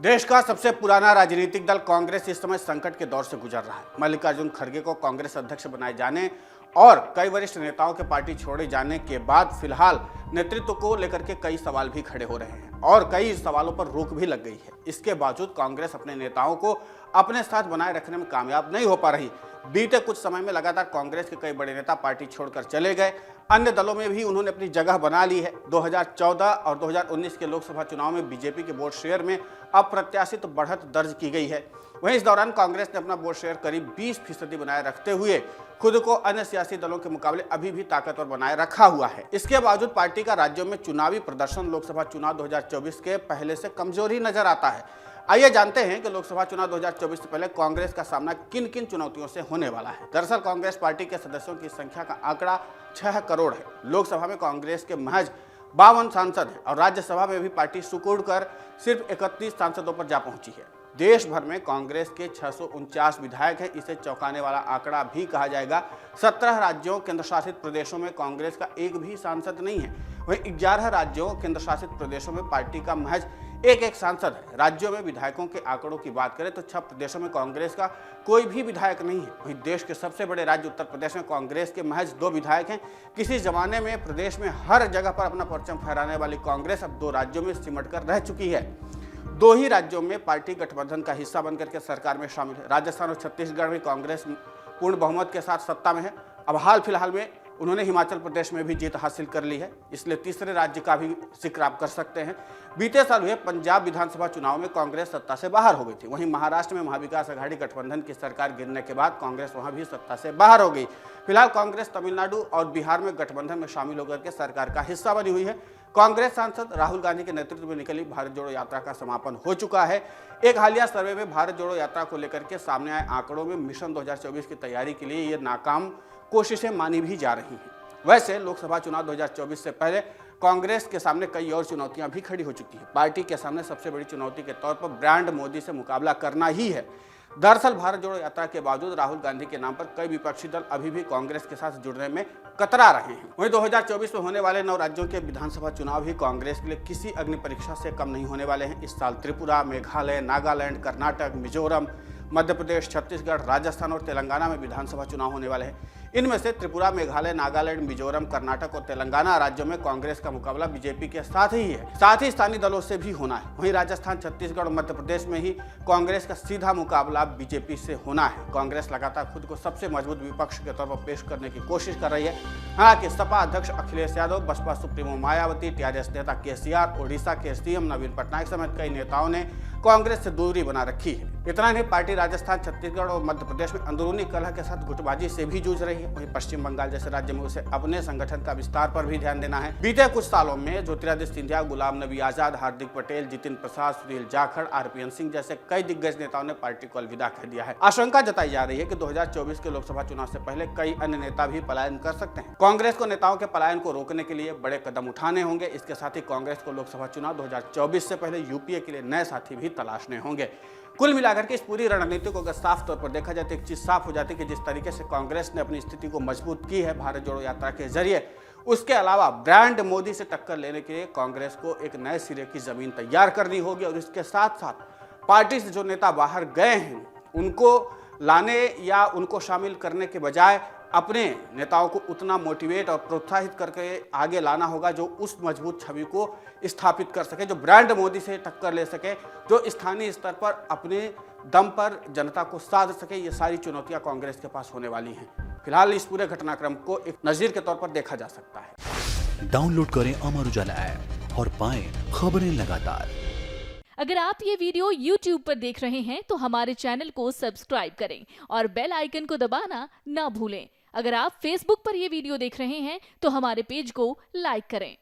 देश का सबसे पुराना राजनीतिक दल कांग्रेस इस समय संकट के दौर से गुजर रहा है। मल्लिकार्जुन खड़गे को कांग्रेस अध्यक्ष बनाए जाने और कई वरिष्ठ नेताओं के पार्टी छोड़े जाने के बाद फिलहाल नेतृत्व को लेकर के कई सवाल भी खड़े हो रहे हैं और कई सवालों पर रोक भी लग गई है। इसके बावजूद कांग्रेस अपने नेताओं को अपने साथ बनाए रखने में कामयाब नहीं हो पा रही। बीते कुछ समय में लगातार कांग्रेस के कई बड़े नेता पार्टी छोड़कर चले गए। अन्य दलों में भी उन्होंने अपनी जगह बना ली है। 2014 और 2019 के लोकसभा चुनाव में बीजेपी के वोट शेयर में अप्रत्याशित बढ़त दर्ज की गई है। वहीं इस दौरान कांग्रेस ने अपना वोट शेयर करीब 20% बनाए रखते हुए खुद को अन्य सियासी दलों के मुकाबले अभी भी ताकतवर बनाए रखा हुआ है। इसके बावजूद पार्टी का राज्यों में चुनावी प्रदर्शन लोकसभा चुनाव 2024 के पहले से कमजोर ही नजर आता है। आइए जानते हैं कि लोकसभा चुनाव 2024 से पहले कांग्रेस का सामना किन किन चुनौतियों से होने वाला है। दरअसल कांग्रेस पार्टी के सदस्यों की संख्या का आंकड़ा 6 करोड़ है। लोकसभा में कांग्रेस के महज 52 सांसद हैं और राज्यसभा में भी पार्टी सुकुड़ कर सिर्फ 31 सांसदों पर जा पहुंची है। देश भर में कांग्रेस के 649 विधायक हैं। इसे चौंकाने वाला आंकड़ा भी कहा जाएगा। 17 राज्यों केंद्र शासित प्रदेशों में कांग्रेस का एक भी सांसद नहीं है। वहीं 11 राज्यों केंद्र शासित प्रदेशों में पार्टी का महज एक सांसद है। राज्यों में विधायकों के आंकड़ों की बात करें तो 6 प्रदेशों में कांग्रेस का कोई भी विधायक नहीं है। वहीं देश के सबसे बड़े राज्य उत्तर प्रदेश में कांग्रेस के महज 2 विधायक हैं। किसी जमाने में प्रदेश में हर जगह पर अपना परचम फहराने वाली कांग्रेस अब 2 राज्यों में सिमट कर रह चुकी है। 2 ही राज्यों में पार्टी गठबंधन का हिस्सा बनकर के सरकार में शामिल है। राजस्थान और छत्तीसगढ़ में कांग्रेस पूर्ण बहुमत के साथ सत्ता में है। अब हाल फिलहाल में उन्होंने हिमाचल प्रदेश में भी जीत हासिल कर ली है, इसलिए तीसरे राज्य का भी जिक्र आप कर सकते हैं। बीते साल हुए पंजाब विधानसभा चुनाव में कांग्रेस सत्ता से बाहर हो गई थी। वहीं महाराष्ट्र में महाविकास आघाड़ी गठबंधन की सरकार गिरने के बाद कांग्रेस वहां भी सत्ता से बाहर हो गई। फिलहाल कांग्रेस तमिलनाडु और बिहार में गठबंधन में शामिल होकर के सरकार का हिस्सा बनी हुई है। कांग्रेस सांसद राहुल गांधी के नेतृत्व में निकली भारत जोड़ो यात्रा का समापन हो चुका है। एक हालिया सर्वे में भारत जोड़ो यात्रा को लेकर के सामने आए आंकड़ों में मिशन 2024 की तैयारी के लिए ये नाकाम कोशिशें मानी भी जा रही हैं। वैसे लोकसभा चुनाव 2024 से पहले कांग्रेस के सामने कई और चुनौतियां भी खड़ी हो चुकी है। पार्टी के सामने सबसे बड़ी चुनौती के तौर पर ब्रांड मोदी से मुकाबला करना ही है। दरअसल भारत जोड़ो यात्रा के बावजूद राहुल गांधी के नाम पर कई विपक्षी दल अभी भी कांग्रेस के साथ जुड़ने में कतरा रहे हैं। वहीं 2024 में होने वाले 9 राज्यों के विधानसभा चुनाव ही कांग्रेस के लिए किसी अग्नि परीक्षा से कम नहीं होने वाले हैं। इस साल त्रिपुरा, मेघालय, नागालैंड, कर्नाटक, मिजोरम, मध्य प्रदेश, छत्तीसगढ़, राजस्थान और तेलंगाना में विधानसभा चुनाव होने वाले हैं। इनमें से त्रिपुरा, मेघालय, नागालैंड, मिजोरम, कर्नाटक और तेलंगाना राज्यों में कांग्रेस का मुकाबला बीजेपी के साथ ही है। साथ ही स्थानीय दलों से भी होना है। वहीं राजस्थान, छत्तीसगढ़ और मध्य प्रदेश में ही कांग्रेस का सीधा मुकाबला बीजेपी से होना है। कांग्रेस लगातार खुद को सबसे मजबूत विपक्ष के तौर पर पेश करने की कोशिश कर रही है। हालांकि सपा अध्यक्ष अखिलेश यादव, बसपा सुप्रीमो मायावती, टीआरएस नेता केसीआर, ओडिशा के सीएम नवीन पटनायक समेत कई नेताओं ने कांग्रेस से दूरी बना रखी है। इतना नहीं, पार्टी राजस्थान, छत्तीसगढ़ और मध्य प्रदेश में अंदरूनी कलह के साथ गुटबाजी से भी जूझ रही है। वहीं पश्चिम बंगाल जैसे राज्य में उसे अपने संगठन का विस्तार पर भी ध्यान देना है। बीते कुछ सालों में ज्योतिरादित्य सिंधिया, गुलाम नबी आजाद, हार्दिक पटेल, जितिन प्रसाद, सुनील जाखड़, आरपीएन सिंह जैसे कई दिग्गज नेताओं ने पार्टी को अलविदा कह दिया है। आशंका जताई जा रही है कि 2024 के लोकसभा चुनाव से पहले कई अन्य नेता भी पलायन कर सकते हैं। कांग्रेस को नेताओं के पलायन को रोकने के लिए बड़े कदम उठाने होंगे। इसके साथ ही कांग्रेस को लोकसभा चुनाव 2024 से पहले यूपीए के लिए नए साथी भी तलाशने होंगे। कुल मिलाकर के इस पूरी रणनीति को अगर साफ तौर पर देखा जाए तो एक चीज साफ हो जाती है कि जिस तरीके से कांग्रेस ने अपनी स्थिति को मजबूत की है भारत जोड़ो यात्रा के जरिए, उसके अलावा ब्रांड मोदी से टक्कर लेने के लिए कांग्रेस को एक नए सिरे की जमीन तैयार करनी होगी। और इसके साथ साथ पार्टी से जो नेता बाहर गए हैं उनको लाने या उनको शामिल करने के बजाय अपने नेताओं को उतना मोटिवेट और प्रोत्साहित करके आगे लाना होगा जो उस मजबूत छवि को स्थापित कर सके, जो ब्रांड मोदी से टक्कर ले सके, जो स्थानीय स्तर पर अपने दम पर जनता को साध सके। ये सारी चुनौतियां कांग्रेस के पास होने वाली हैं। फिलहाल इस पूरे घटनाक्रम को एक नजीर के तौर पर देखा जा सकता है। डाउनलोड करें अमर उजाला ऐप और पाएं खबरें लगातार। अगर आप ये वीडियो YouTube पर देख रहे हैं तो हमारे चैनल को सब्सक्राइब करें और बेल आइकन को दबाना ना भूलें। अगर आप Facebook पर ये वीडियो देख रहे हैं तो हमारे पेज को लाइक करें।